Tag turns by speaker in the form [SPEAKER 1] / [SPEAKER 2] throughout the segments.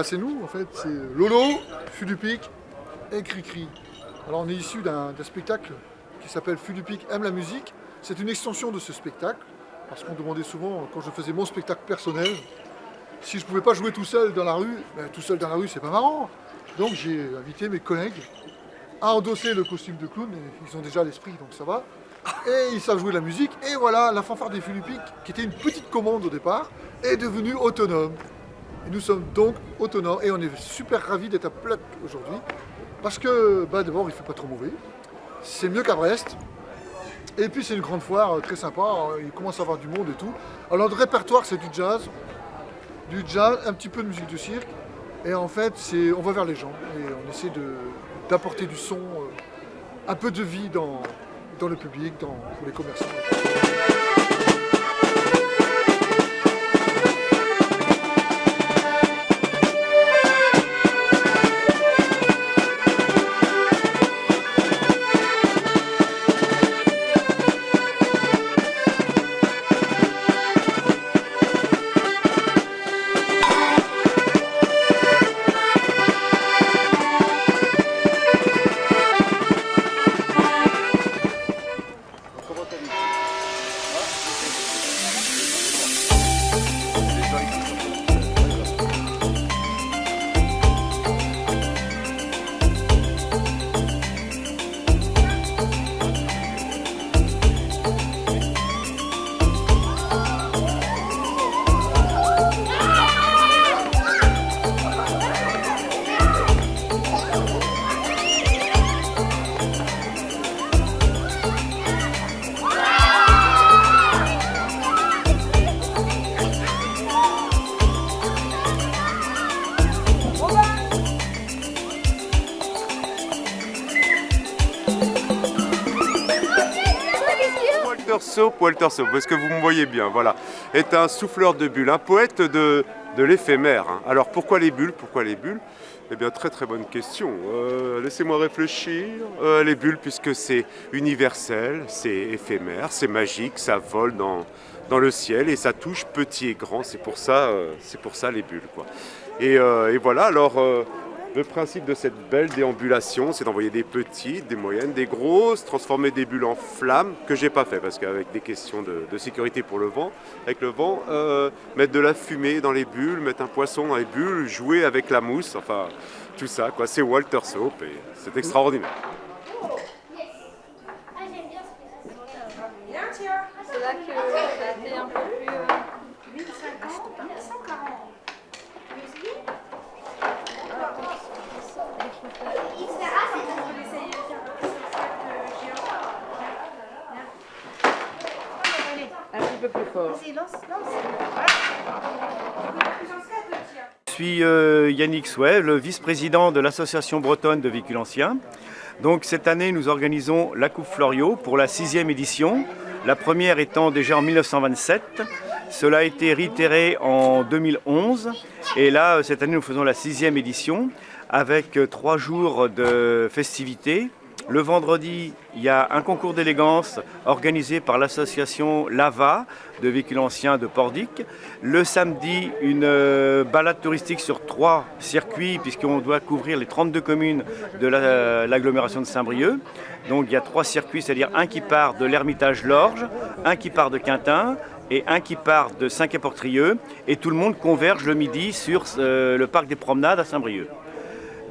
[SPEAKER 1] c'est nous en fait, c'est Lolo, Fulupic et Cricri. Alors on est issu d'un spectacle qui s'appelle Fulupic aime la musique. C'est une extension de ce spectacle, parce qu'on demandait souvent, quand je faisais mon spectacle personnel, si je ne pouvais pas jouer tout seul dans la rue, tout seul dans la rue c'est pas marrant. Donc j'ai invité mes collègues à endosser le costume de clown, et ils ont déjà l'esprit donc ça va. Et ils savent jouer de la musique, et voilà, la fanfare des Fulupic, qui était une petite commande au départ, est devenue autonome. Et nous sommes donc autonomes, et on est super ravis d'être à Pleuc aujourd'hui, parce que d'abord il ne fait pas trop mauvais, c'est mieux qu'à Brest, et puis c'est une grande foire très sympa, il commence à y avoir du monde et tout. Alors le répertoire c'est du jazz, un petit peu de musique de cirque, et en fait on va vers les gens, et on essaie d'apporter du son, un peu de vie dans le public, pour les commerçants.
[SPEAKER 2] Walter Soap, parce que vous me voyez bien, voilà, est un souffleur de bulles, un poète de l'éphémère. Alors pourquoi les bulles? Eh bien, très très bonne question. Laissez-moi réfléchir. Les bulles, puisque c'est universel, c'est éphémère, c'est magique, ça vole dans le ciel et ça touche petit et grand. C'est pour ça les bulles, quoi. Et voilà, alors... le principe de cette belle déambulation, c'est d'envoyer des petites, des moyennes, des grosses, transformer des bulles en flammes, que j'ai pas fait, parce qu'avec des questions de sécurité pour le vent, avec le vent, mettre de la fumée dans les bulles, mettre un poisson dans les bulles, jouer avec la mousse, enfin, tout ça, quoi. C'est Walter Soap et c'est extraordinaire.
[SPEAKER 3] C'est là que ça a été un peu plus...
[SPEAKER 4] Un petit peu plus fort.
[SPEAKER 5] Je suis Yannick Souet, le vice-président de l'association bretonne de véhicules anciens. Donc cette année, nous organisons la Coupe Floriot pour la 6e édition, la première étant déjà en 1927. Cela a été réitéré en 2011 et là, cette année, nous faisons la 6e édition avec 3 jours de festivités. Le vendredi, il y a un concours d'élégance organisé par l'association Lava de véhicules anciens de Pordic. Le samedi, une balade touristique sur 3 circuits puisqu'on doit couvrir les 32 communes de l'agglomération de Saint-Brieuc. Donc il y a 3 circuits, c'est-à-dire un qui part de l'Ermitage-Lorges, un qui part de Quintin et un qui part de Saint-Quay-Portrieux. Et tout le monde converge le midi sur le parc des Promenades à Saint-Brieuc.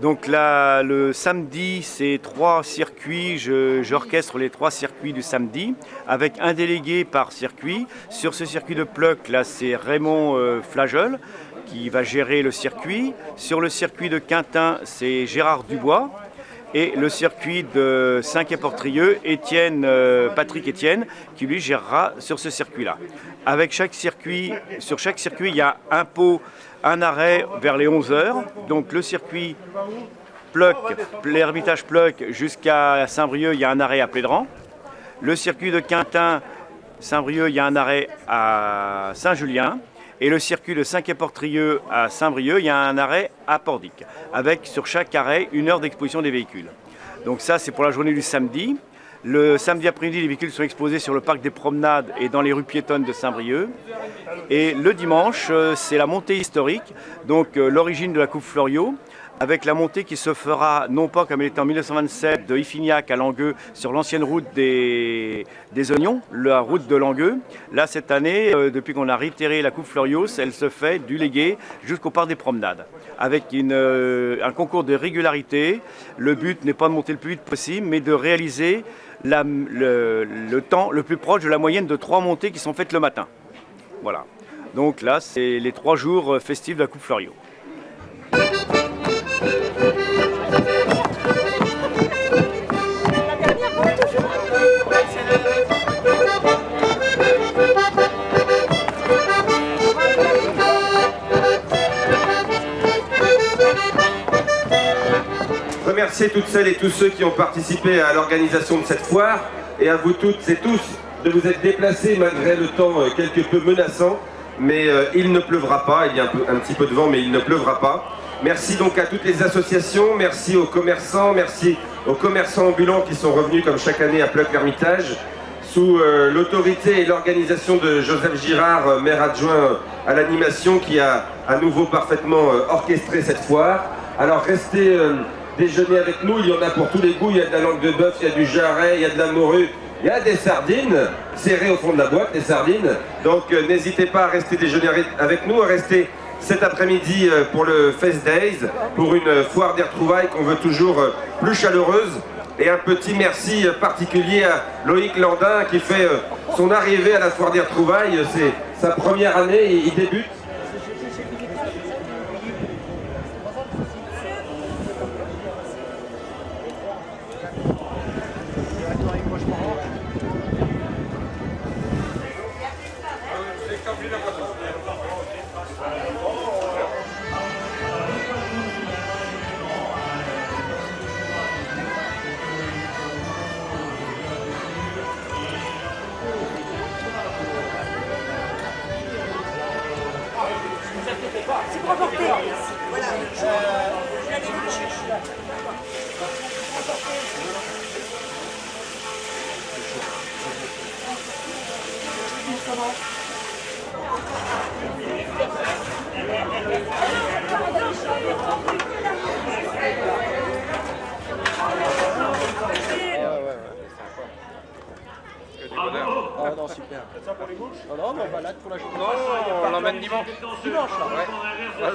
[SPEAKER 5] Donc là, le samedi, c'est 3 circuits, j'orchestre les 3 circuits du samedi, avec un délégué par circuit. Sur ce circuit de Pleuc, là, c'est Raymond Flagel qui va gérer le circuit. Sur le circuit de Quintin, c'est Gérard Dubois. Et le circuit de Saint-Quay-Portrieux, Patrick Etienne, qui lui gérera sur ce circuit-là. Avec sur chaque circuit, il y a un arrêt vers les 11h. Donc le circuit Pleuc, l'Ermitage Pleuc jusqu'à Saint-Brieuc, il y a un arrêt à Plédran. Le circuit de Quintin, Saint-Brieuc, il y a un arrêt à Saint-Julien. Et le circuit de Saint-Quay-Portrieux à Saint-Brieuc, il y a un arrêt à Pordic, avec sur chaque arrêt 1 heure d'exposition des véhicules. Donc ça, c'est pour la journée du samedi. Le samedi après-midi, les véhicules sont exposés sur le parc des Promenades et dans les rues piétonnes de Saint-Brieuc. Et le dimanche, c'est la montée historique, donc l'origine de la Coupe Fleuriot, avec la montée qui se fera, non pas comme elle était en 1927, de Iffignac à Langueux, sur l'ancienne route des Oignons, la route de Langueux. Là, cette année, depuis qu'on a réitéré la Coupe Fleuriot, elle se fait du Légué jusqu'au parc des Promenades, avec un concours de régularité. Le but n'est pas de monter le plus vite possible, mais de réaliser le temps le plus proche de la moyenne de 3 montées qui sont faites le matin. Voilà. Donc là, c'est les 3 jours festifs de la Coupe Fleuriot.
[SPEAKER 6] Remercier toutes celles et tous ceux qui ont participé à l'organisation de cette foire et à vous toutes et tous de vous être déplacés malgré le temps quelque peu menaçant, mais il ne pleuvra pas, il y a un petit peu de vent mais il ne pleuvra pas. Merci donc à toutes les associations, merci aux commerçants ambulants qui sont revenus comme chaque année à Pleuc-l'Hermitage, sous l'autorité et l'organisation de Joseph Girard, maire adjoint à l'animation, qui a à nouveau parfaitement orchestré cette foire. Alors restez déjeuner avec nous, il y en a pour tous les goûts, il y a de la langue de bœuf, il y a du jarret, il y a de la morue, il y a des sardines, serrées au fond de la boîte, les sardines. Donc n'hésitez pas à rester déjeuner avec nous, à rester cet après-midi pour le Fest Days, pour une foire des retrouvailles qu'on veut toujours plus chaleureuse. Et un petit merci particulier à Loïc Landin qui fait son arrivée à la foire des retrouvailles. C'est sa première année, il débute.
[SPEAKER 4] C'est pour apporter. Voilà, je l'allais vous le chercher.
[SPEAKER 7] Ah non, super. C'est ça pour les bouches? Non, non, on va là pour la journée. Non, on l'emmène dimanche. Dimanche, là. Ouais.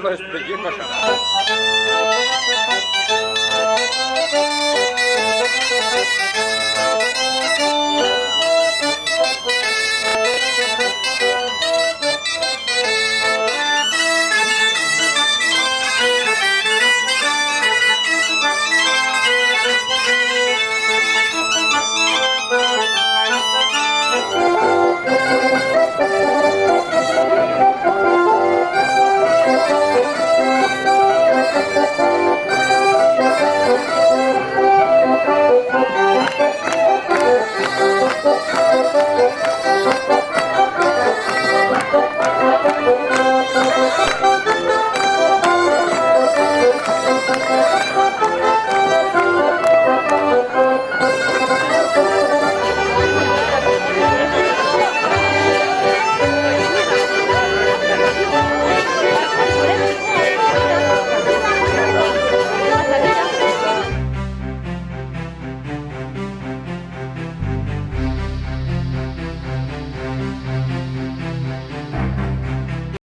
[SPEAKER 7] Ouais, je peux dire, machin.